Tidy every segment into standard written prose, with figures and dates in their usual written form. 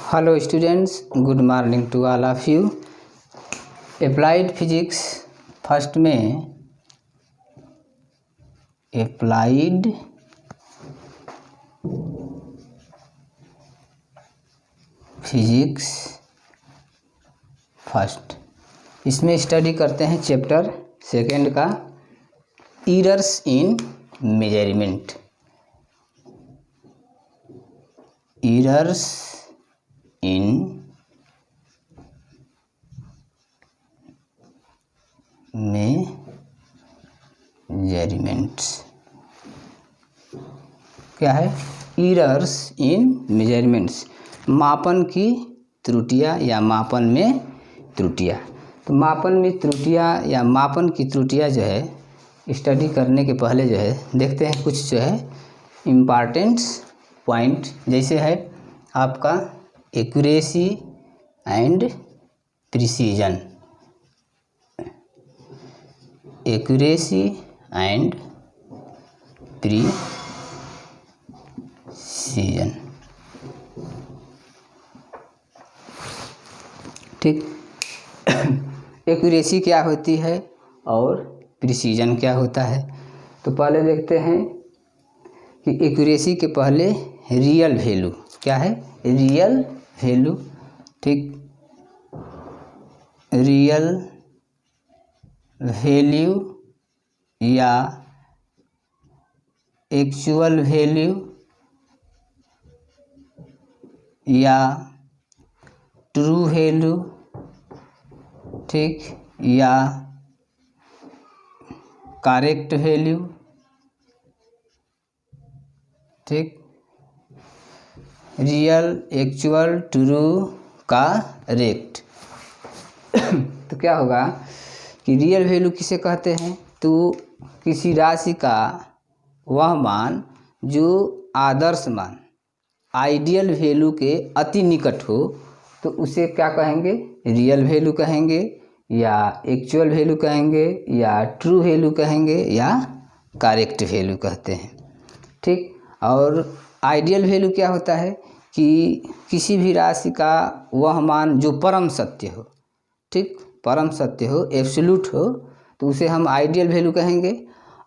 Hello students, good morning to all of you. Applied physics first में applied physics first, इसमें study करते हैं chapter second का errors in measurement. Errors in measurements. क्या है? Errors in measurements, मापन की त्रुटियां या मापन में त्रुटियां। तो मापन में त्रुटियां या मापन की त्रुटियां जो है स्टडी करने के पहले जो है देखते हैं कुछ जो है इम्पॉर्टेंट्स पॉइंट, जैसे है आपका accuracy and precision. Accuracy and precision, ठीक। एक्यूरेसी क्या होती है और प्रिसीजन क्या होता है? तो पहले देखते हैं कि एक्यूरेसी के पहले रियल वैल्यू क्या है? रियल वैल्यू, ठीक। रियल वैल्यू या एक्चुअल वैल्यू या ट्रू वैल्यू, ठीक, या करेक्ट वैल्यू, ठीक। Real, actual, true, correct. तो क्या होगा कि रियल वैल्यू किसे कहते हैं? तो किसी राशि का वह मान जो आदर्श मान, आइडियल वैल्यू के अति निकट हो, तो उसे क्या कहेंगे? रियल वैल्यू कहेंगे, या एक्चुअल वैल्यू कहेंगे, या ट्रू वैल्यू कहेंगे, या करेक्ट वैल्यू कहते हैं, ठीक। और आइडियल वैल्यू क्या होता है कि किसी भी राशि का वह मान जो परम सत्य हो, ठीक, परम सत्य हो, एब्सोल्यूट हो, तो उसे हम आइडियल वैल्यू कहेंगे।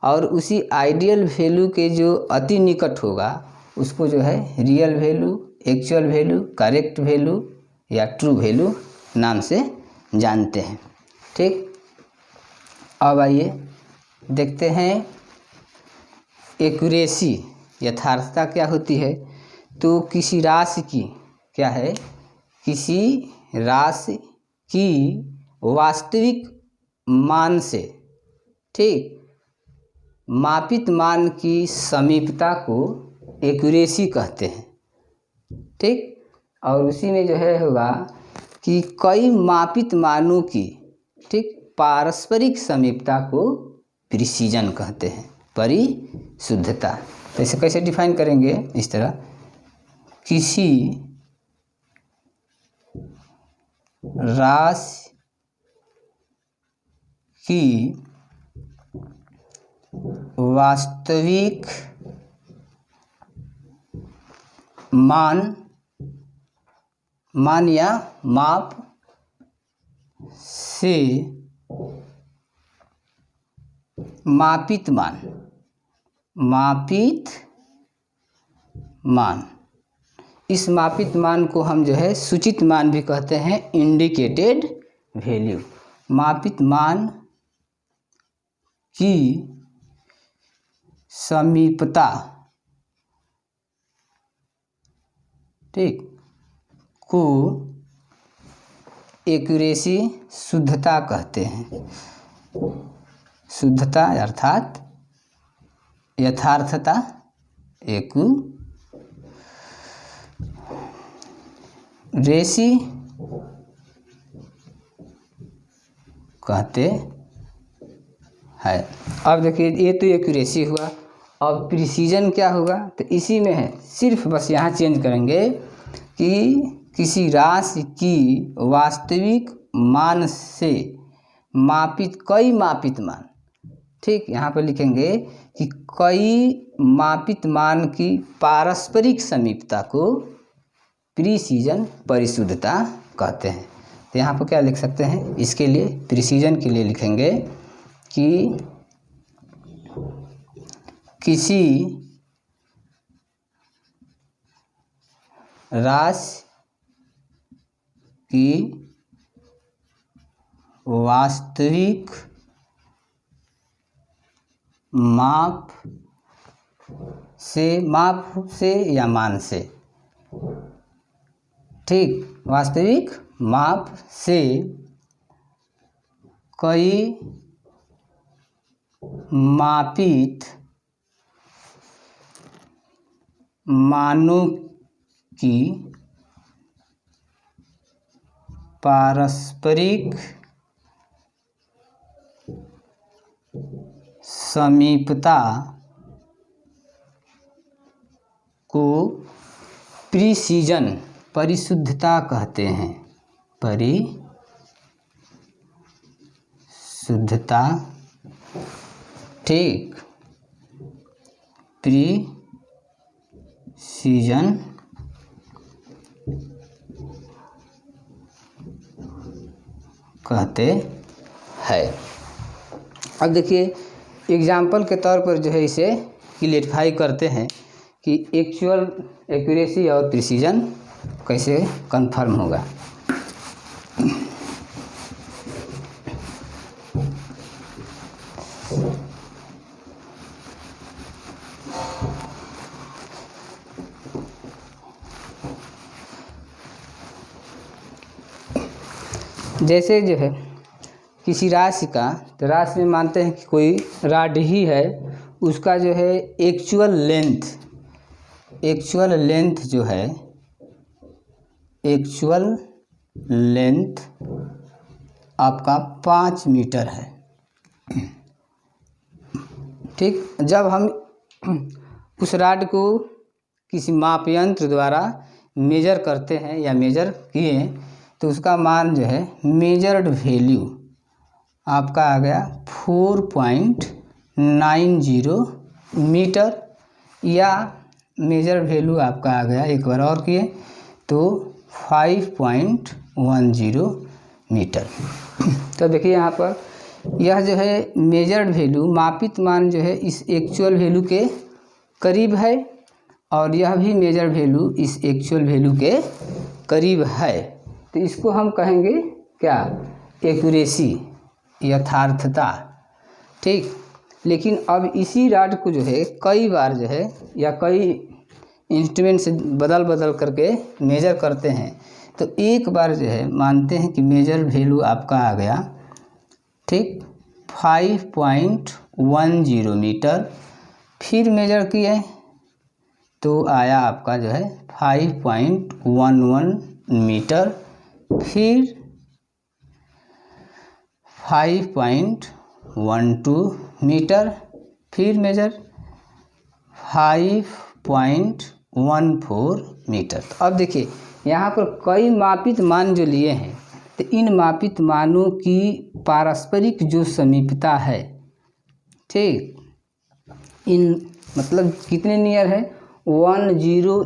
और उसी आइडियल वैल्यू के जो अति निकट होगा उसको जो है real value, actual value, correct value या ट्रू वैल्यू नाम से जानते हैं, ठीक। अब आइए देखते हैं एक्यूरेसी, यथार्थता क्या होती है। तो किसी राशि की क्या है? किसी राशि की वास्तविक मान से, ठीक, मापित मान की समीपता को एक्यूरेसी कहते हैं, ठीक। और उसी में जो है होगा कि कई मापित मानों की, ठीक, पारस्परिक समीपता को प्रिसीजन कहते हैं, परिशुद्धता। तो इसे कैसे डिफाइन करेंगे? इस तरह, किसी राशि की वास्तविक मान या माप से मापित मान, इस मापित मान को हम जो है सूचित मान भी कहते हैं, इंडिकेटेड वैल्यू। मापित मान की समीपता, ठीक, को एक्यूरेसी, शुद्धता कहते हैं। शुद्धता अर्थात यथार्थता, एक्यूरेसी कहते हैं। अब देखिए, ये तो एक्यूरेसी हुआ। अब प्रिसीजन क्या होगा? तो इसी में है, सिर्फ बस यहाँ चेंज करेंगे कि किसी राशि की वास्तविक मान से मापित कई मापित मान, ठीक, यहाँ पर लिखेंगे कि कई मापित मान की पारस्परिक समीपता को प्रिसीजन परिशुद्धता कहते हैं। तो यहाँ पर क्या लिख सकते हैं, इसके लिए प्रिसीजन के लिए लिखेंगे कि किसी राशि की वास्तविक माप से या मान से, ठीक, वास्तविक माप से कई मापित मानों की पारस्परिक समीपता को प्रिसीजन परिशुद्धता कहते हैं। परिशुद्धता, ठीक, प्रिसीजन कहते हैं। अब देखिए एग्जाम्पल के तौर पर जो है इसे क्लियरिफाई करते हैं कि एक्चुअल एक्यूरेसी और प्रिसीजन कैसे कंफर्म होगा। जैसे जो है किसी राशि का, तो राशि में मानते हैं कि कोई रॉड ही है, उसका जो है एक्चुअल लेंथ जो है, एक्चुअल लेंथ आपका 5 मीटर है, ठीक। जब हम उस रॉड को किसी माप यंत्र द्वारा मेजर करते हैं या मेजर किए, तो उसका मान जो है मेजर्ड वैल्यू आपका आ गया 4.90 मीटर, या मेजर वैल्यू आपका आ गया, एक बार और किए तो 5.10 मीटर। तो देखिए यहाँ पर यह जो है मेजर्ड वैल्यू, मापित मान जो है इस एक्चुअल वैल्यू के करीब है, और यह भी मेजर वैल्यू इस एक्चुअल वैल्यू के करीब है। तो इसको हम कहेंगे क्या, एक्यूरेसी, यथार्थता, ठीक। लेकिन अब इसी रॉड को जो है कई बार जो है या कई इंस्ट्रूमेंट से बदल करके मेजर करते हैं, तो एक बार जो है मानते हैं कि मेजर वैल्यू आपका आ गया, ठीक, 5.10 मीटर, फिर मेजर किए तो आया आपका जो है 5.11 मीटर, फिर 5.12 मीटर, फिर मेजर 5.14 मीटर। तो अब देखिए यहाँ पर कई मापित मान जो लिए हैं, तो इन मापित मानों की पारस्परिक जो समीपता है, ठीक, इन मतलब कितने नियर है, 10,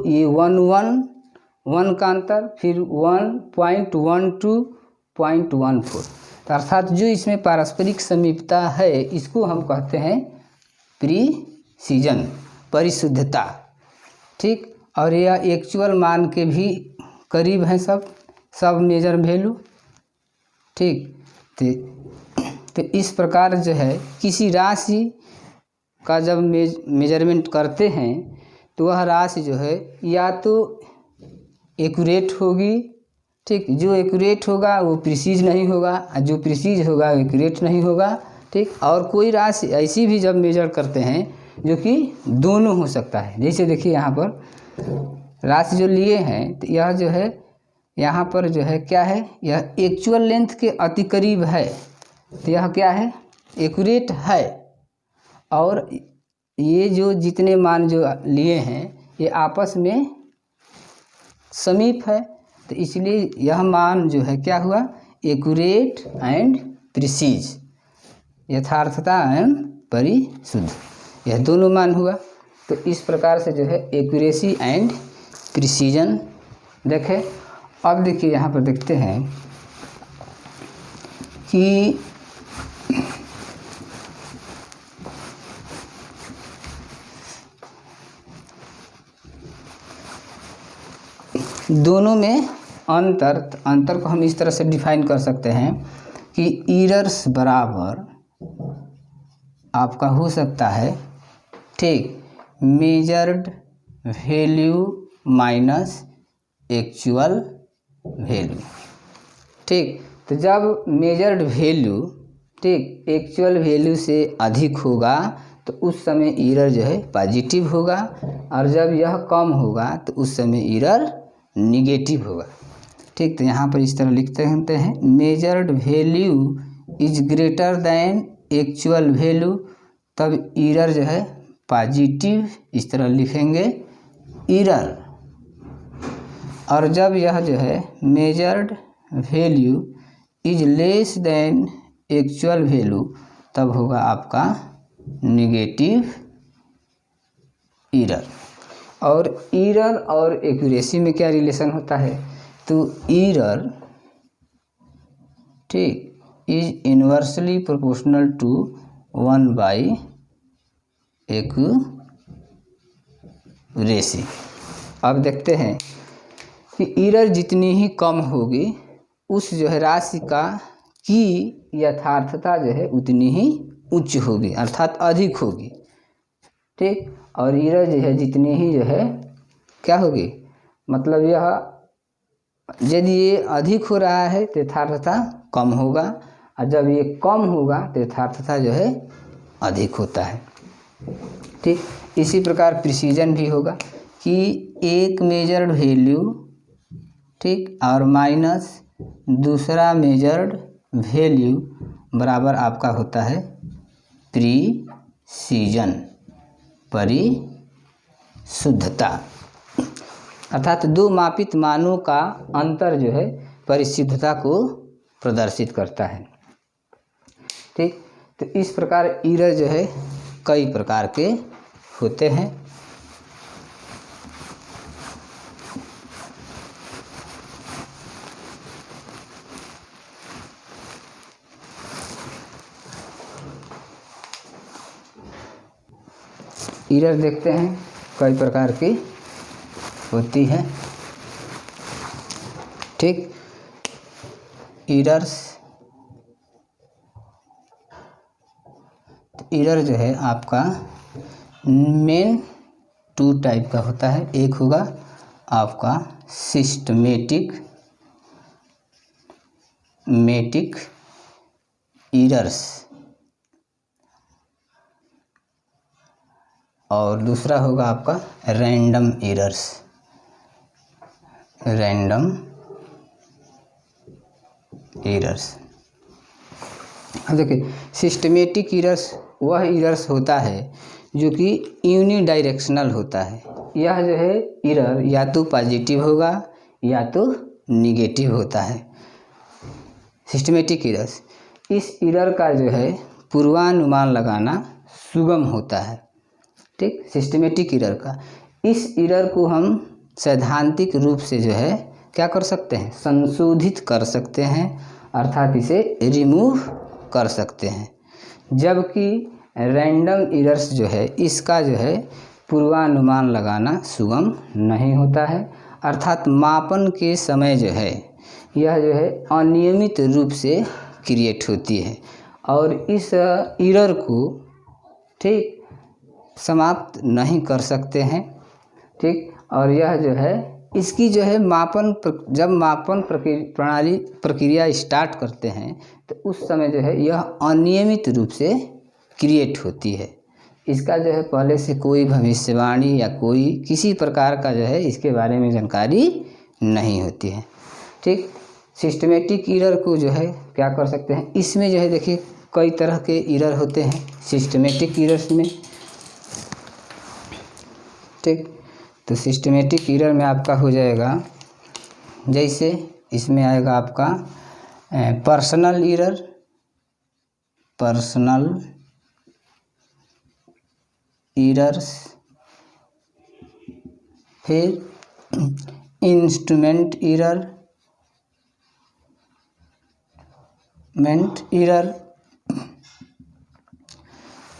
ये 1 का अंतर, फिर 1.12.14, अर्थात जो इसमें पारस्परिक समीपता है इसको हम कहते हैं प्रिसीजन, परिशुद्धता, ठीक। और यह एक्चुअल मान के भी करीब हैं सब मेजर वैल्यू, ठीक। तो इस प्रकार जो है किसी राशि का जब मेजरमेंट करते हैं तो वह राशि जो है या तो एक्यूरेट होगी, ठीक, जो एक्यूरेट होगा वो प्रिसीज नहीं होगा, जो प्रिसीज होगा एक्यूरेट नहीं होगा, ठीक। और कोई राशि ऐसी भी जब मेजर करते हैं जो कि दोनों हो सकता है, जैसे देखिए यहाँ पर राशि जो लिए हैं, तो यह जो है यहाँ पर जो है क्या है, यह एक्चुअल लेंथ के अति करीब है, तो यह क्या है, एक्यूरेट है, और ये जो जितने मान जो लिए हैं ये आपस में समीप है, तो इसलिए यह मान जो है क्या हुआ, एक्यूरेट एंड प्रिसीज, यथार्थता एवं परिशुद्ध, यह दोनों मान हुआ। तो इस प्रकार से जो है एक्यूरेसी एंड प्रिसीजन देखें, अब देखिए यहाँ पर देखते हैं कि दोनों में अंतर को हम इस तरह से डिफाइन कर सकते हैं कि एरर्स बराबर आपका हो सकता है, ठीक, measured value minus actual value. ठीक, तो जब मेजर्ड वैल्यू, ठीक, एक्चुअल वैल्यू से अधिक होगा तो उस समय एरर जो है पॉजिटिव होगा, और जब यह कम होगा तो उस समय एरर निगेटिव होगा। ठीक, तो यहाँ पर इस तरह लिखते हैं, measured value is greater than actual value, तब एरर जो है पॉजिटिव, इस तरह लिखेंगे एरर। और जब यह जो है measured value is less than actual value, तब होगा आपका निगेटिव एरर। और एरर और एक्यूरेसी में क्या रिलेशन होता है, तो एरर, ठीक, इज इन्वर्सली प्रोपोर्शनल टू 1/एक्यूरेसी। अब देखते हैं कि एरर जितनी ही कम होगी उस जो है राशि का की यथार्थता जो है उतनी ही उच्च होगी, अर्थात अधिक होगी। ठीक, और एरर जो है जितनी ही जो है क्या होगी, मतलब यह यदि ये अधिक हो रहा है तो यथार्थता कम होगा, और जब ये कम होगा तो यथार्थता जो है अधिक होता है। ठीक, इसी प्रकार प्रिसीजन भी होगा कि एक मेजर्ड वैल्यू, ठीक, और माइनस दूसरा मेजर्ड वैल्यू बराबर आपका होता है प्रिसीजन, परिशुद्धता, अर्थात दो मापित मानों का अंतर जो है परिशुद्धता को प्रदर्शित करता है। ठीक, तो इस प्रकार एरर जो है कई प्रकार के होते हैं। एरर देखते हैं कई प्रकार की होती है। ठीक, एरर जो है आपका मेन 2 टाइप का होता है। एक होगा आपका सिस्टमेटिक एरर्स, और दूसरा होगा आपका रैंडम एरर्स। अब देखिए, सिस्टमेटिक एरर्स वह एरर्स होता है जो कि यूनिडायरेक्शनल होता है। यह जो है एरर या तो पॉजिटिव होगा या तो निगेटिव होता है। सिस्टमेटिक एरर्स, इस एरर का जो है पूर्वानुमान लगाना सुगम होता है। ठीक, सिस्टमेटिक एरर का, इस एरर को हम सैद्धांतिक रूप से जो है क्या कर सकते हैं, संशोधित कर सकते हैं, अर्थात इसे रिमूव कर सकते हैं। जबकि रैंडम एरर्स जो है इसका जो है पूर्वानुमान लगाना सुगम नहीं होता है, अर्थात मापन के समय जो है यह जो है अनियमित रूप से क्रिएट होती है, और इस एरर को, ठीक, समाप्त नहीं कर सकते हैं। ठीक, और यह जो है इसकी जो है जब मापन प्रक्रिया स्टार्ट करते हैं तो उस समय जो है यह अनियमित रूप से क्रिएट होती है। इसका जो है पहले से कोई भविष्यवाणी या कोई किसी प्रकार का जो है इसके बारे में जानकारी नहीं होती है। ठीक, सिस्टमेटिक एरर को जो है क्या कर सकते हैं, इसमें जो है देखिए कई तरह के एरर होते हैं सिस्टमेटिक एरर्स में। ठीक, तो सिस्टमेटिक एरर में आपका हो जाएगा, जैसे इसमें आएगा आपका पर्सनल एरर्स, फिर instrument error,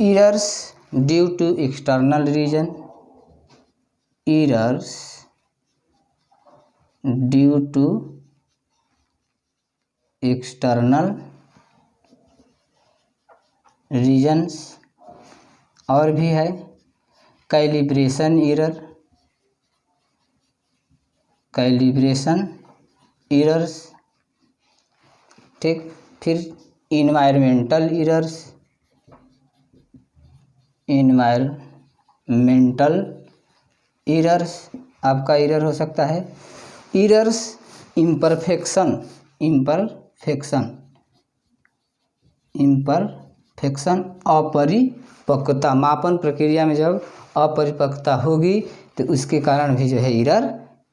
errors due to external reason, errors due to external reasons, और भी है कैलिब्रेशन एरर्स, ठीक। फिर इन्वायरमेंटल एरर्स आपका एरर हो सकता है। एरर्स इम्परफेक्शन, अपरिपक्वता, मापन प्रक्रिया में जब अपरिपक्वता होगी तो उसके कारण भी जो है एरर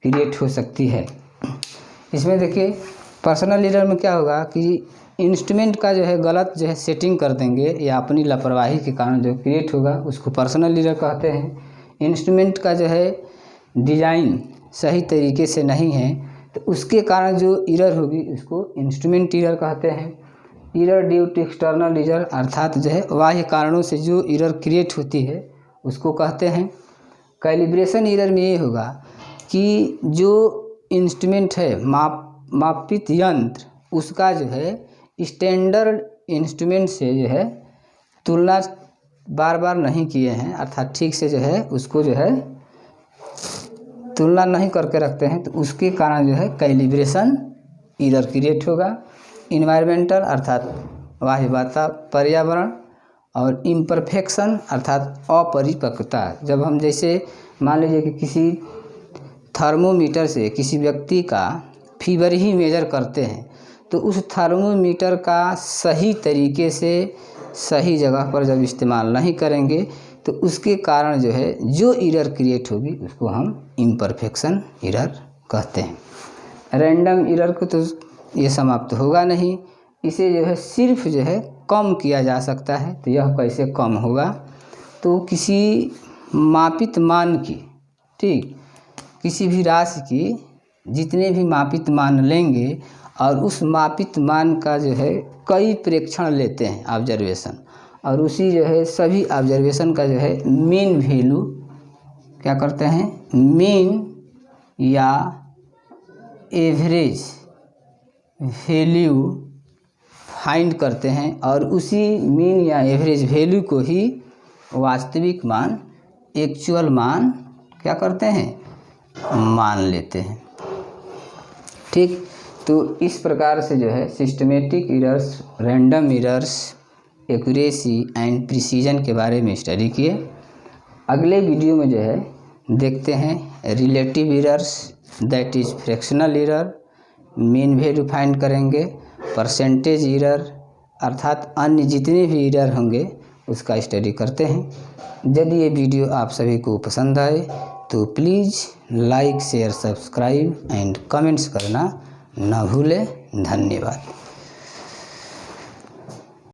क्रिएट हो सकती है। इसमें देखिए पर्सनल एरर में क्या होगा कि इंस्ट्रूमेंट का जो है गलत जो है सेटिंग कर देंगे या अपनी लापरवाही के कारण जो क्रिएट होगा उसको पर्सनल एरर कहते हैं। इंस्ट्रूमेंट का जो है डिज़ाइन सही तरीके से नहीं है तो उसके कारण जो एरर होगी उसको इंस्ट्रूमेंट एरर कहते हैं। Error due to external error अर्थात जो है बाह्य कारणों से जो एरर क्रिएट होती है उसको कहते हैं। कैलिब्रेशन एरर में ये होगा कि जो इंस्ट्रूमेंट है मापित यंत्र उसका जो है स्टैंडर्ड इंस्ट्रूमेंट से जो है तुलना बार बार नहीं किए हैं, अर्थात ठीक से जो है उसको जो है तुलना नहीं करके रखते हैं तो उसके कारण जो है कैलिब्रेशन एरर क्रिएट होगा। इन्वायरमेंटल अर्थात बाह्य पर्यावरण, और इम्परफेक्शन अर्थात अपरिपक्वता। जब हम जैसे मान लीजिए कि किसी थर्मोमीटर से किसी व्यक्ति का फीवर ही मेजर करते हैं तो उस थर्मोमीटर का सही तरीके से सही जगह पर जब इस्तेमाल नहीं करेंगे तो उसके कारण जो है जो एरर क्रिएट होगी उसको हम इम्परफेक्शन एरर कहते हैं। रैंडम एरर को तो ये समाप्त होगा नहीं, इसे जो है सिर्फ जो है कम किया जा सकता है। तो यह कैसे कम होगा, तो किसी मापित मान की, ठीक, किसी भी राशि की जितने भी मापित मान लेंगे और उस मापित मान का जो है कई प्रेक्षण लेते हैं ऑब्जर्वेशन, और उसी जो है सभी ऑब्जर्वेशन का जो है मीन वैल्यू क्या करते हैं, मीन या एवरेज वैल्यू फाइंड करते हैं और उसी मीन या एवरेज वैल्यू को ही वास्तविक मान, एक्चुअल मान क्या करते हैं, मान लेते हैं, ठीक। तो इस प्रकार से जो है systematic errors, random errors, accuracy and precision के बारे में स्टडी किए। अगले वीडियो में जो है देखते हैं relative errors, that is fractional error, mean value find करेंगे, परसेंटेज एरर अर्थात अन्य जितने भी एरर होंगे उसका स्टडी करते हैं। यदि ये वीडियो आप सभी को पसंद आए तो please like, share, subscribe and comments करना न भूलें। धन्यवाद।